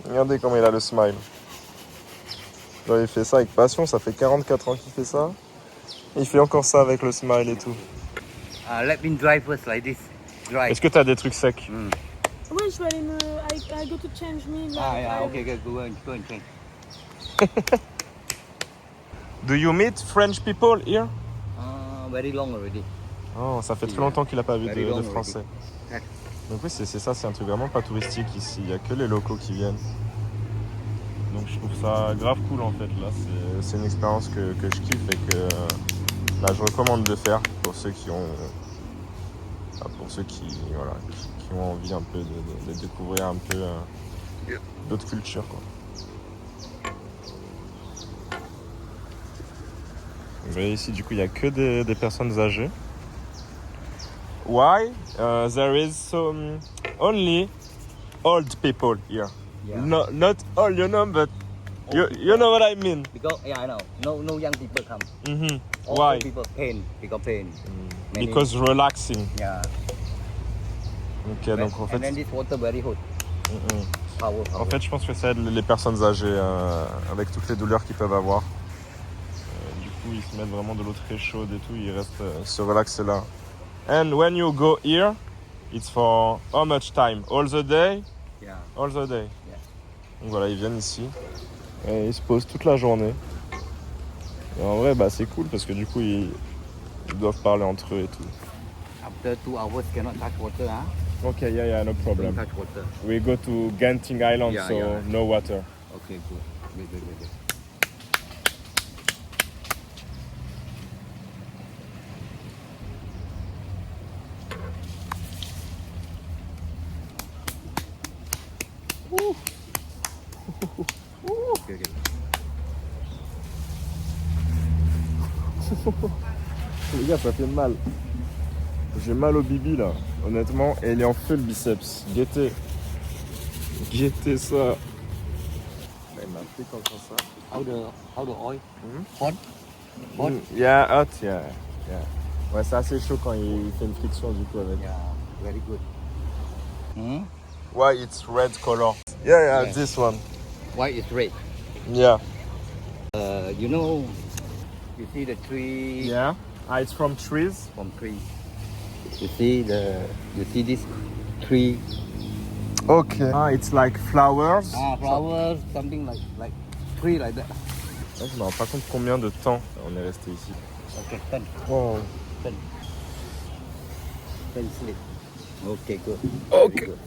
[SPEAKER 2] Regardez comment il a le smile. Genre, il fait ça avec passion. Ça fait 44 ans qu'il fait ça. Et il fait encore ça avec le smile et tout.
[SPEAKER 3] Let me dry first like this. Dry.
[SPEAKER 2] Est-ce que tu as des trucs secs?
[SPEAKER 4] Oui, je vais aller me. I go to change me.
[SPEAKER 3] Yeah. Okay. Go and change.
[SPEAKER 2] Do you meet French people here?
[SPEAKER 3] Very long already.
[SPEAKER 2] Oh, ça fait très longtemps qu'il n'a pas vu de Français.
[SPEAKER 3] already.
[SPEAKER 2] Donc oui, c'est ça, c'est un truc vraiment pas touristique ici. Il n'y a que les locaux qui viennent. Donc je trouve ça grave cool en fait. Là, c'est une expérience que je kiffe et que là, je recommande de faire pour ceux qui ont, qui ont envie un peu de découvrir un peu d'autres cultures, quoi. Vous voyez ici, du coup, il n'y a que des personnes âgées. Why? There is some only old people here.
[SPEAKER 3] Yeah.
[SPEAKER 2] No, not all, you know, but you know what I mean.
[SPEAKER 3] Because I know. No young people come.
[SPEAKER 2] Mm-hmm.
[SPEAKER 3] All
[SPEAKER 2] Why?
[SPEAKER 3] people pain. Because pain. Many-
[SPEAKER 2] Because relaxing.
[SPEAKER 3] Yeah.
[SPEAKER 2] Ok, donc en
[SPEAKER 3] And
[SPEAKER 2] fait,
[SPEAKER 3] then this water very hot. Power.
[SPEAKER 2] en fait, je pense que ça aide les personnes âgées avec toutes les douleurs qu'ils peuvent avoir. Du coup, ils se mettent vraiment de l'eau très chaude et tout, ils restent se relaxer là. And when you go here, it's for how much time? All the day?
[SPEAKER 3] Yeah.
[SPEAKER 2] All the day.
[SPEAKER 3] Yeah.
[SPEAKER 2] Donc voilà, ils viennent ici et ils se posent toute la journée. Et en vrai, bah, c'est cool parce que du coup, ils doivent parler entre eux et tout.
[SPEAKER 3] After 2 hours cannot touch water, huh?
[SPEAKER 2] Ok, yeah, no
[SPEAKER 3] Don't
[SPEAKER 2] problem.
[SPEAKER 3] touch water.
[SPEAKER 2] We go to Genting Island,
[SPEAKER 3] Yeah,
[SPEAKER 2] so
[SPEAKER 3] yeah.
[SPEAKER 2] no water.
[SPEAKER 3] Okay, good. Okay.
[SPEAKER 2] Les gars, ça fait mal. J'ai mal au bibi là, honnêtement, et il est en feu le biceps. Guettez. Guettez ça. Il m'a fait comme ça.
[SPEAKER 3] How the oil?
[SPEAKER 2] Mhm.
[SPEAKER 3] Hot? Hot?
[SPEAKER 2] Yeah, hot, yeah. Ouais, c'est assez chaud quand il fait une friction du coup avec.
[SPEAKER 3] Yeah, very good. Hmm?
[SPEAKER 2] Why it's red color? Yeah,
[SPEAKER 3] Yeah.
[SPEAKER 2] this one.
[SPEAKER 3] Why it's red?
[SPEAKER 2] Yeah.
[SPEAKER 3] You know, you see the tree
[SPEAKER 2] Yeah. Ah, it's from trees.
[SPEAKER 3] from tree. You see this tree?
[SPEAKER 2] Okay. Ah, it's like flowers.
[SPEAKER 3] Flowers, something like tree like that.
[SPEAKER 2] Ouais, je me rends pas compte combien de temps on est resté ici.
[SPEAKER 3] Okay, turn
[SPEAKER 2] Wow.
[SPEAKER 3] sleep. Okay, good.
[SPEAKER 2] Okay.
[SPEAKER 3] Very good.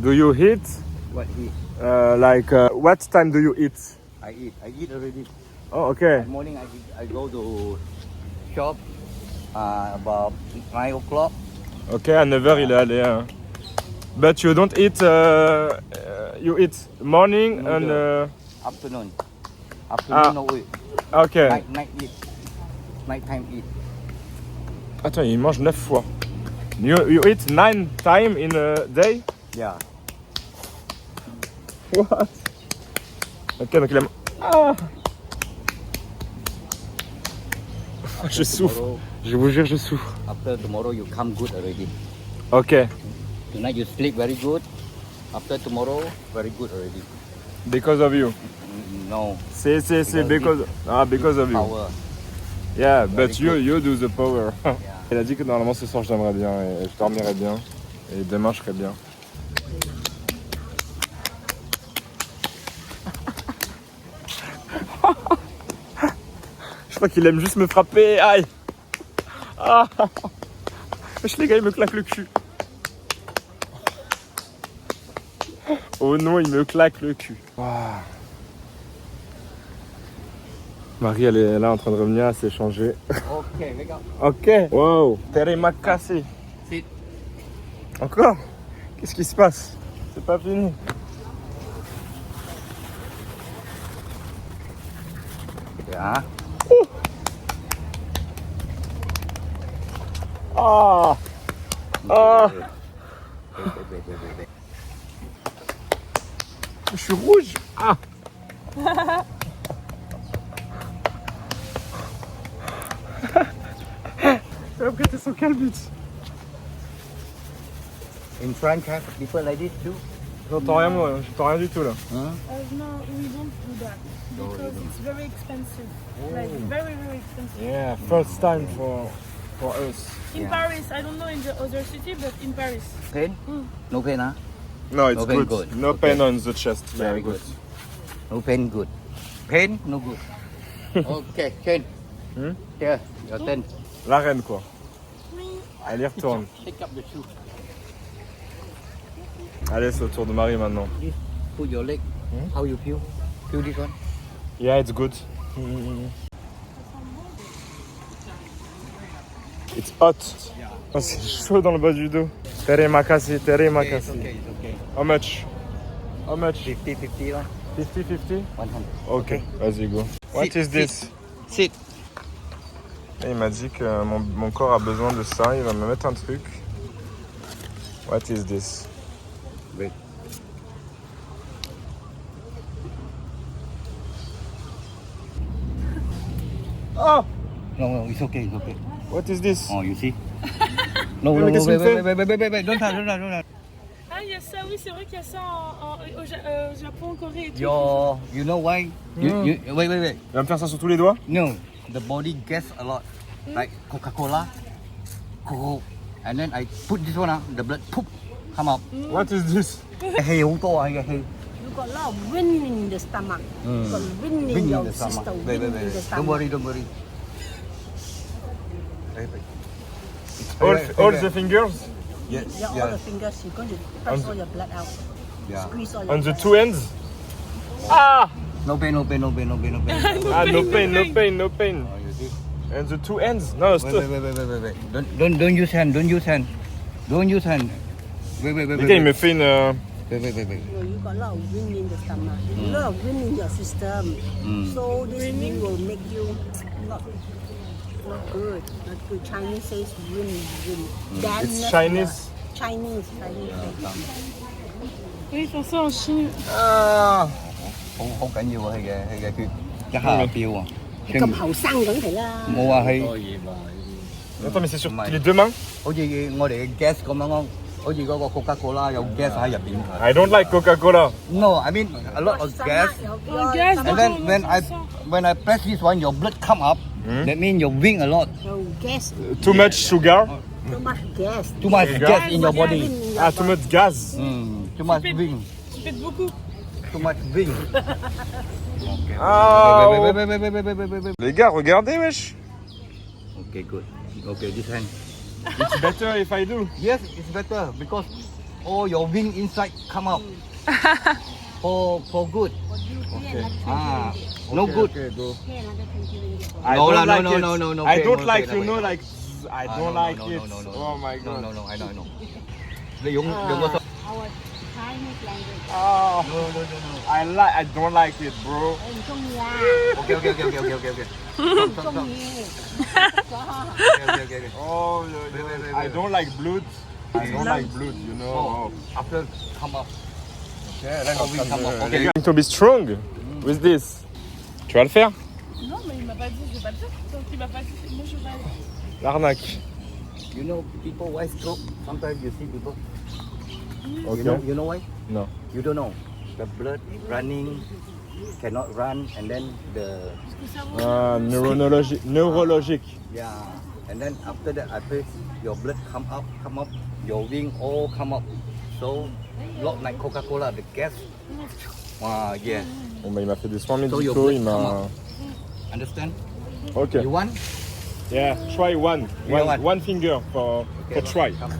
[SPEAKER 2] Do you eat?
[SPEAKER 3] What eat?
[SPEAKER 2] What time do you eat?
[SPEAKER 3] I eat already.
[SPEAKER 2] Oh, okay.
[SPEAKER 3] Morning I go to shop about 9 o'clock.
[SPEAKER 2] Ok, à 9h il est allé. Hein. But you don't eat, you eat morning
[SPEAKER 3] No,
[SPEAKER 2] and...
[SPEAKER 3] Afternoon. Afternoon no eat.
[SPEAKER 2] Ok.
[SPEAKER 3] Night eat. Night time eat.
[SPEAKER 2] Attends, il mange 9 fois. You eat 9 times in a day?
[SPEAKER 3] Yeah.
[SPEAKER 2] What? Ok, donc il a... Ah. Je souffre.
[SPEAKER 3] Tomorrow,
[SPEAKER 2] Je vous jure, je souffre.
[SPEAKER 3] after tomorrow you come good already.
[SPEAKER 2] Ok.
[SPEAKER 3] Tonight you sleep very good. After tomorrow, very good already.
[SPEAKER 2] Because of you.
[SPEAKER 3] No.
[SPEAKER 2] C'est because of you.
[SPEAKER 3] Power.
[SPEAKER 2] Yeah,
[SPEAKER 3] Very
[SPEAKER 2] but
[SPEAKER 3] good.
[SPEAKER 2] you do the power.
[SPEAKER 3] Yeah.
[SPEAKER 2] Il a dit que normalement ce soir je dormirais bien et je dormirais bien. Et demain je serais bien. Je crois qu'il aime juste me frapper. Aïe. Ah. Wesh, les gars, il me claque le cul. Oh non, il me claque le cul. Waouh. Marie, elle est là en train de revenir, elle s'est changée.
[SPEAKER 3] Okay, wake up.
[SPEAKER 2] Ok. Wow. Terima kasih.
[SPEAKER 3] Sit.
[SPEAKER 2] Encore? Qu'est-ce qui se passe? C'est pas fini.
[SPEAKER 3] Yeah.
[SPEAKER 2] Ah. Ah.
[SPEAKER 3] Wait.
[SPEAKER 2] Je suis rouge. Ah. Et après t'es sans quel but?
[SPEAKER 3] In France, have people like this too?
[SPEAKER 2] J'entends rien moi, j'entends rien du tout là.
[SPEAKER 3] Huh?
[SPEAKER 4] No, we don't do that because it's very expensive. Like very, very expensive.
[SPEAKER 2] Yeah, first time for us.
[SPEAKER 4] In
[SPEAKER 3] Yeah.
[SPEAKER 4] Paris, I don't know in the other city, but in Paris.
[SPEAKER 3] Pain? No pain, huh?
[SPEAKER 2] No, it's
[SPEAKER 3] No pain,
[SPEAKER 2] good.
[SPEAKER 3] good.
[SPEAKER 2] No
[SPEAKER 3] Okay.
[SPEAKER 2] pain on the chest.
[SPEAKER 3] Very good. No pain, good. Pain, no good. Okay, Ken.
[SPEAKER 2] Hmm?
[SPEAKER 3] Here, your turn.
[SPEAKER 2] La reine quoi. Elle y retourne.
[SPEAKER 3] Take up the shoe.
[SPEAKER 2] Allez, c'est au tour de Marie maintenant.
[SPEAKER 3] Put your leg. How you feel? Feel this one?
[SPEAKER 2] Yeah, it's good. It's hot. Oh, c'est chaud dans le bas du dos. Terima kasih, terima
[SPEAKER 3] It's
[SPEAKER 2] kasih.
[SPEAKER 3] okay, it's okay.
[SPEAKER 2] How much? How much?
[SPEAKER 3] 50-50 lah.
[SPEAKER 2] 50-50?
[SPEAKER 3] 100.
[SPEAKER 2] Ok, vas-y go. What
[SPEAKER 3] Sit,
[SPEAKER 2] is this?
[SPEAKER 3] Sit.
[SPEAKER 2] Et il m'a dit que mon corps a besoin de ça, il va me mettre un truc. What is this?
[SPEAKER 3] Wait.
[SPEAKER 2] Oh!
[SPEAKER 3] No, it's okay, it's okay.
[SPEAKER 2] What is this?
[SPEAKER 3] Oh, you see? No,
[SPEAKER 2] Mais qu'est-ce qu'il me
[SPEAKER 3] wait. Don't touch.
[SPEAKER 4] Ah, il y a ça, oui, c'est vrai qu'il y a ça au Japon, en Corée et tout.
[SPEAKER 3] You know why? Wait.
[SPEAKER 2] Il va me faire ça sur tous les doigts?
[SPEAKER 3] No, the body gets a lot, like Coca-Cola, Coke, and then I put this one out, the blood poop come out.
[SPEAKER 2] What is this?
[SPEAKER 3] Hey, hú to hay hey.
[SPEAKER 5] You got a lot of wind in the stomach. You got wind in
[SPEAKER 3] Wind
[SPEAKER 5] your
[SPEAKER 3] in the stomach.
[SPEAKER 5] system.
[SPEAKER 3] Wait.
[SPEAKER 5] Wind in the
[SPEAKER 3] Don't
[SPEAKER 5] stomach.
[SPEAKER 3] worry.
[SPEAKER 2] All the fingers?
[SPEAKER 3] Yes.
[SPEAKER 5] Yeah, all the fingers, you're going to press all your blood out.
[SPEAKER 3] Yeah.
[SPEAKER 5] Squeeze all your
[SPEAKER 2] On the
[SPEAKER 5] blood
[SPEAKER 2] two ends? Ah!
[SPEAKER 3] No pain.
[SPEAKER 2] Ah, no pain.
[SPEAKER 3] Oh, you see?
[SPEAKER 2] And the two ends? No, stop.
[SPEAKER 3] Wait. Don't use hand. Wait.
[SPEAKER 2] Les gars, il me fait une...
[SPEAKER 3] Wait.
[SPEAKER 5] You got a lot of wind in the stomach. A lot of wind in your system. So this wind will make you not good. Not good. Chinese says wind. Dampness,
[SPEAKER 2] It's Chinese.
[SPEAKER 5] Chinese.
[SPEAKER 4] Oui, ils font ça en Chine.
[SPEAKER 3] 好緊要啊！佢嘅血一下飆啊！
[SPEAKER 5] 咁後生梗係啦。
[SPEAKER 3] 冇話係
[SPEAKER 2] Attends, mais c'est sur
[SPEAKER 3] Ouais.
[SPEAKER 2] les deux mains?
[SPEAKER 3] 好似我哋嘅 gas 咁樣咯，好似嗰個 Coca-Cola 有 gas 喺入邊。
[SPEAKER 2] I don't like Coca-Cola.
[SPEAKER 3] No, I mean a lot of gas.
[SPEAKER 4] Oh, gaz,
[SPEAKER 3] And then when I press this one, your blood come up. That means you win a lot.
[SPEAKER 5] So gas,
[SPEAKER 2] Too much sugar?
[SPEAKER 5] too much gas.
[SPEAKER 3] Too much gas in your body.
[SPEAKER 2] Ah, too much gaz.
[SPEAKER 3] Too much win.
[SPEAKER 4] Tu pètes beaucoup.
[SPEAKER 3] Too much win.
[SPEAKER 2] Ah, oh.
[SPEAKER 3] Wait.
[SPEAKER 2] Les gars, regardez, wesh.
[SPEAKER 3] Okay, good. Okay, this hand.
[SPEAKER 2] It's better if I do.
[SPEAKER 3] Yes, it's better because all your wing inside come out. for good. Ah, no good.
[SPEAKER 2] I
[SPEAKER 3] No
[SPEAKER 2] don't
[SPEAKER 3] lah,
[SPEAKER 2] like
[SPEAKER 3] no,
[SPEAKER 2] it.
[SPEAKER 3] no, no, no,
[SPEAKER 2] I
[SPEAKER 3] okay,
[SPEAKER 2] don't
[SPEAKER 3] no,
[SPEAKER 2] like,
[SPEAKER 3] okay,
[SPEAKER 2] you
[SPEAKER 3] no,
[SPEAKER 2] know,
[SPEAKER 3] wait.
[SPEAKER 2] like, I
[SPEAKER 3] Ah,
[SPEAKER 2] don't
[SPEAKER 3] no,
[SPEAKER 2] like
[SPEAKER 3] no,
[SPEAKER 2] it.
[SPEAKER 3] no, no.
[SPEAKER 2] Oh my god.
[SPEAKER 3] No, I know. 你用個
[SPEAKER 5] Our Chinese language.
[SPEAKER 2] Oh,
[SPEAKER 3] No.
[SPEAKER 2] I don't like it, bro.
[SPEAKER 5] 我唔中意啊，
[SPEAKER 3] Okay.
[SPEAKER 5] 唔中意。
[SPEAKER 3] Okay.
[SPEAKER 2] Oh,
[SPEAKER 3] Wait.
[SPEAKER 2] I don't like blood. I don't like blood, you know.
[SPEAKER 3] Oh, after come up.
[SPEAKER 2] Okay, là,
[SPEAKER 3] Oh, oui, come up.
[SPEAKER 2] I'm
[SPEAKER 3] Okay.
[SPEAKER 2] going to be strong with this. Tu vas le faire?
[SPEAKER 4] Non, mais il m'a pas dit, je vais pas le faire. Donc il m'a pas dit, moi je vais aller.
[SPEAKER 2] L'arnaque.
[SPEAKER 3] You know people why stroke? Sometimes you see people.
[SPEAKER 2] Okay.
[SPEAKER 3] You know why?
[SPEAKER 2] No.
[SPEAKER 3] You don't know. The blood running cannot run and then the
[SPEAKER 2] Neurologique.
[SPEAKER 3] yeah and then after that I press your blood come up, your wing all come up. So lot like Coca-Cola, the gas. Yeah.
[SPEAKER 2] Bon, bah, il m'a fait des soins
[SPEAKER 3] So your
[SPEAKER 2] médicaux,
[SPEAKER 3] blood
[SPEAKER 2] il
[SPEAKER 3] come
[SPEAKER 2] m'a...
[SPEAKER 3] up. Understand?
[SPEAKER 2] Ok.
[SPEAKER 3] You want?
[SPEAKER 2] Yeah, try one.
[SPEAKER 3] Yeah, one.
[SPEAKER 2] One finger for
[SPEAKER 3] Okay,
[SPEAKER 2] try.
[SPEAKER 3] come.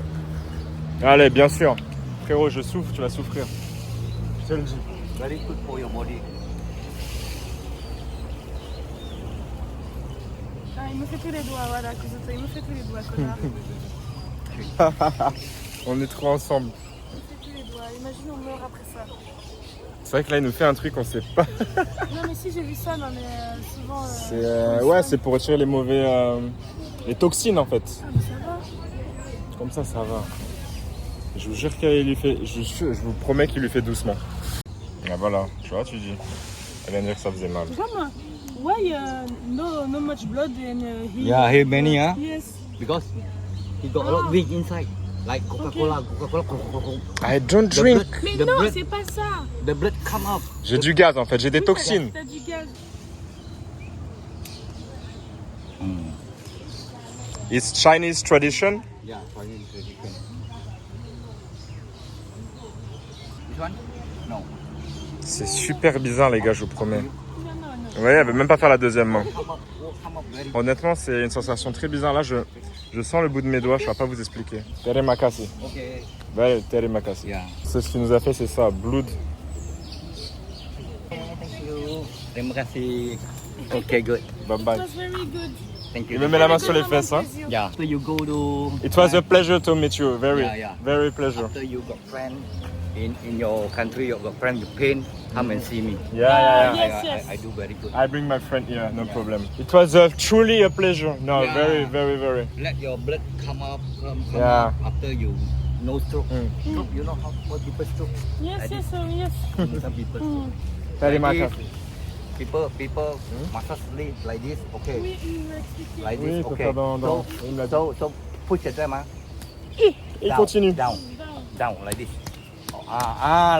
[SPEAKER 2] Allez, bien sûr. Frérot, je souffre, tu vas souffrir. Je te le dis.
[SPEAKER 3] Very good for your body.
[SPEAKER 4] Ah, il me fait tous les doigts, voilà, que ça, il me fait tous les doigts, connard.
[SPEAKER 2] On est trop ensemble.
[SPEAKER 4] Il me fait tous les doigts. Imagine, on meurt après ça.
[SPEAKER 2] C'est vrai que là, il nous fait un truc, on sait pas.
[SPEAKER 4] Non, mais si, j'ai vu ça, non, mais souvent.
[SPEAKER 2] C'est ouais, c'est pour retirer les mauvais, les toxines en fait.
[SPEAKER 4] Ah, mais ça va.
[SPEAKER 2] Comme ça va. Je vous jure qu'il lui fait, je vous promets qu'il lui fait doucement. Ah voilà, tu vois, tu dis. Elle vient de dire que ça faisait mal.
[SPEAKER 4] Comment? Why no much blood in here?
[SPEAKER 3] Yeah, here many, huh?
[SPEAKER 4] Yes.
[SPEAKER 3] Because he got a lot of wing inside. Like Coca-Cola.
[SPEAKER 2] I don't
[SPEAKER 3] The
[SPEAKER 2] drink.
[SPEAKER 3] blood-
[SPEAKER 4] Mais
[SPEAKER 3] the
[SPEAKER 4] non,
[SPEAKER 3] blood-
[SPEAKER 4] c'est pas ça.
[SPEAKER 3] The blood come up.
[SPEAKER 2] J'ai du gaz en fait, j'ai des
[SPEAKER 4] Oui,
[SPEAKER 2] toxines.
[SPEAKER 4] T'as du gaz.
[SPEAKER 2] It's Chinese tradition.
[SPEAKER 3] Yeah, Chinese tradition. This one? No.
[SPEAKER 2] C'est super bizarre les gars, je vous promets.
[SPEAKER 4] Non.
[SPEAKER 2] Ouais, elle veut même pas faire la deuxième main.
[SPEAKER 3] Come up very
[SPEAKER 2] Honnêtement, c'est une sensation très bizarre. Là, je sens le bout de mes doigts, je ne saurais pas vous expliquer. Tere makasi.
[SPEAKER 3] Okay.
[SPEAKER 2] Ouais, tere makasi.
[SPEAKER 3] Yeah.
[SPEAKER 2] C'est ce qu'il nous a fait, c'est ça, blood.
[SPEAKER 3] Thank you. Terima kasih. Okay, good.
[SPEAKER 2] Bye
[SPEAKER 4] It
[SPEAKER 2] bye.
[SPEAKER 4] was very good.
[SPEAKER 3] Thank
[SPEAKER 2] Il
[SPEAKER 3] you.
[SPEAKER 2] me met la main sur les fesses. Hein.
[SPEAKER 3] Yeah. After you go to.
[SPEAKER 2] It was a pleasure to meet you. Very,
[SPEAKER 3] Yeah.
[SPEAKER 2] very pleasure.
[SPEAKER 3] After you got friend in your country, you got friend, you pain, come and see me.
[SPEAKER 2] Yeah.
[SPEAKER 4] Yes.
[SPEAKER 3] I do very good.
[SPEAKER 2] I bring my friend here, no problem. It was truly a pleasure. No,
[SPEAKER 3] Yeah.
[SPEAKER 2] very.
[SPEAKER 3] Let your blood come up, come
[SPEAKER 2] Yeah.
[SPEAKER 3] up after you no stroke. Stroke, you know how people stroke?
[SPEAKER 4] Yes.
[SPEAKER 3] Some people stroke.
[SPEAKER 2] Tere
[SPEAKER 3] Like
[SPEAKER 2] makasi.
[SPEAKER 3] this, People massage sleep like this, okay.
[SPEAKER 4] Oui, il m'a expliqué.
[SPEAKER 3] Like
[SPEAKER 2] Oui,
[SPEAKER 3] this,
[SPEAKER 2] il peut
[SPEAKER 3] okay.
[SPEAKER 2] faire dans- il me l'a dit.
[SPEAKER 3] So push it down,
[SPEAKER 2] Il continue.
[SPEAKER 3] Down, like this.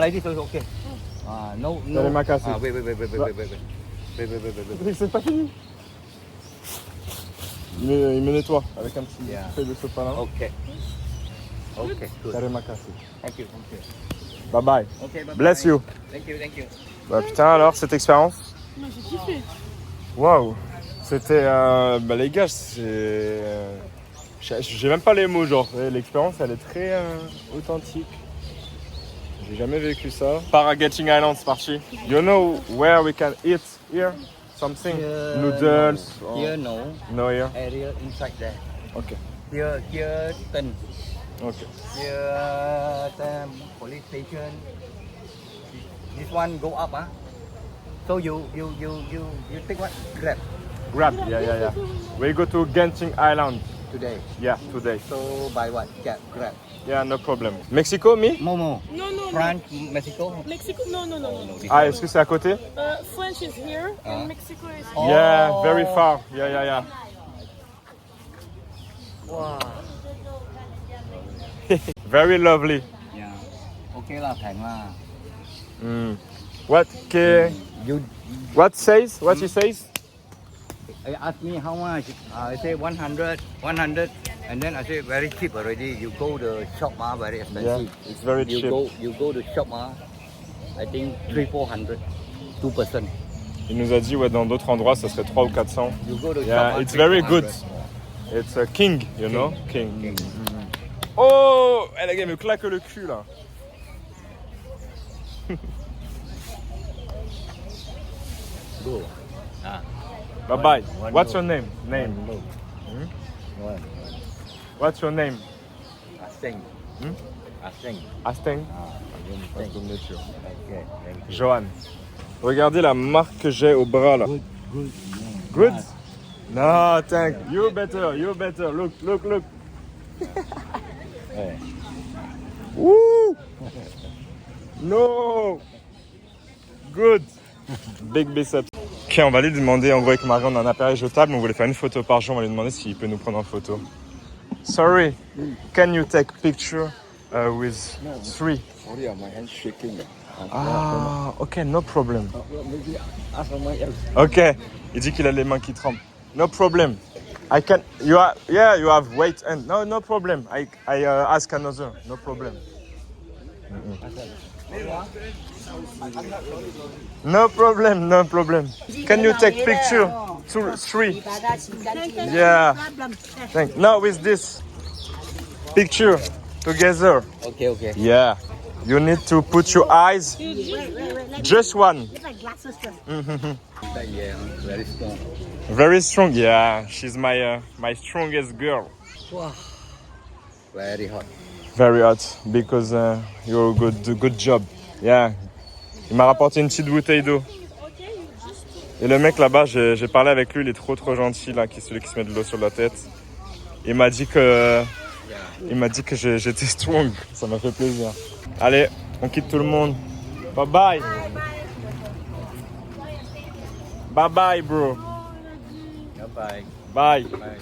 [SPEAKER 3] Like this also okay. No.
[SPEAKER 2] Tere makasi.
[SPEAKER 3] Wait.
[SPEAKER 2] C'est pas fini. Il me nettoie avec un petit
[SPEAKER 3] Yeah.
[SPEAKER 2] fait de sopalin.
[SPEAKER 3] Okay, good.
[SPEAKER 2] Tere makasi.
[SPEAKER 3] Thank you.
[SPEAKER 2] Bye bye.
[SPEAKER 3] Okay, bye.
[SPEAKER 2] Bless you.
[SPEAKER 3] Thank you.
[SPEAKER 2] Bah putain alors, cette expérience.
[SPEAKER 4] Moi, j'ai kiffé.
[SPEAKER 2] Waouh. C'était... bah les gars, c'est... j'ai même pas les mots, genre. L'expérience, elle est très authentique. J'ai jamais vécu ça. Paragetting Island, c'est parti. You know where we can eat here? Something? Noodles?
[SPEAKER 3] Here no.
[SPEAKER 2] No here?
[SPEAKER 3] Area inside there.
[SPEAKER 2] Ok.
[SPEAKER 3] Here 10.
[SPEAKER 2] Ok.
[SPEAKER 3] Here, the police station. This one go up, huh? So you take what? Grab
[SPEAKER 2] Grab, yeah. We go to Genting Island.
[SPEAKER 3] today.
[SPEAKER 2] Yeah, today.
[SPEAKER 3] So by what? Grab.
[SPEAKER 2] Yeah, no problem. Mexico, me?
[SPEAKER 3] Momo.
[SPEAKER 4] No.
[SPEAKER 3] France, Mexico.
[SPEAKER 4] Mexico? No.
[SPEAKER 2] Ah, est-ce que c'est à côté?
[SPEAKER 4] French is here and Mexico is here.
[SPEAKER 2] Yeah, very far. Yeah.
[SPEAKER 3] Wow.
[SPEAKER 2] Very lovely.
[SPEAKER 3] Yeah. Okay lah, แพงlah.
[SPEAKER 2] What?
[SPEAKER 3] You
[SPEAKER 2] What says? What he says?
[SPEAKER 3] ask me how much? I say 100, and then I say very cheap already. You go the shop, very
[SPEAKER 2] Yeah,
[SPEAKER 3] expensive.
[SPEAKER 2] it's very
[SPEAKER 3] You
[SPEAKER 2] cheap.
[SPEAKER 3] go to shop, I think 300-400, 2 person.
[SPEAKER 2] Il nous a dit, ouais, dans d'autres endroits, ça serait 300 ou 400.
[SPEAKER 3] You go to
[SPEAKER 2] Yeah,
[SPEAKER 3] shop,
[SPEAKER 2] it's very
[SPEAKER 3] 300.
[SPEAKER 2] good. It's a king, you know? King. Oh, elle me claque le cul, là.
[SPEAKER 3] Go.
[SPEAKER 2] Bye-bye.
[SPEAKER 3] One
[SPEAKER 2] What's
[SPEAKER 3] loaf.
[SPEAKER 2] your name? Name.
[SPEAKER 3] One.
[SPEAKER 2] What's your name?
[SPEAKER 3] Aseng.
[SPEAKER 2] Hmm?
[SPEAKER 3] Aseng.
[SPEAKER 2] Asteng.
[SPEAKER 3] Nice to meet you. Okay, thank you.
[SPEAKER 2] Johan. Regardez la marque que j'ai au bras, là.
[SPEAKER 3] Good.
[SPEAKER 2] Good? No, thank you. Better. Look.
[SPEAKER 3] Hey.
[SPEAKER 2] Woo! No! Good! Big biceps. Ok, on va lui demander, en gros avec Marie, on a un appareil jetable, on voulait faire une photo par jour, on va lui demander s'il peut nous prendre en photo. Sorry, can you take picture with 3?
[SPEAKER 3] Sorry, my hand's shaking.
[SPEAKER 2] Ah, ok, no problem.
[SPEAKER 3] Maybe ask someone else.
[SPEAKER 2] Ok, il dit qu'il a les mains qui tremblent. No problem. I can, you have weight and, no problem. I ask another, no problem. No problem. Can you take picture? 2, 3. Yeah. Thank. Now with this picture together.
[SPEAKER 3] Okay.
[SPEAKER 2] Yeah. You need to put your eyes. Just one.
[SPEAKER 5] It's like glasses first.
[SPEAKER 3] Yeah, very strong.
[SPEAKER 2] Very strong. Yeah. She's my strongest girl.
[SPEAKER 3] Wow. Very hot.
[SPEAKER 2] Very hot because you're good job. Yeah. Il m'a rapporté une petite bouteille d'eau. Et le mec là-bas, j'ai parlé avec lui, il est trop gentil là, qui est celui qui se met de l'eau sur la tête. Il m'a dit que j'étais strong. Ça m'a fait plaisir. Allez, on quitte tout le monde. Bye bye bro.
[SPEAKER 3] Bye.
[SPEAKER 2] Bye.
[SPEAKER 3] Bye.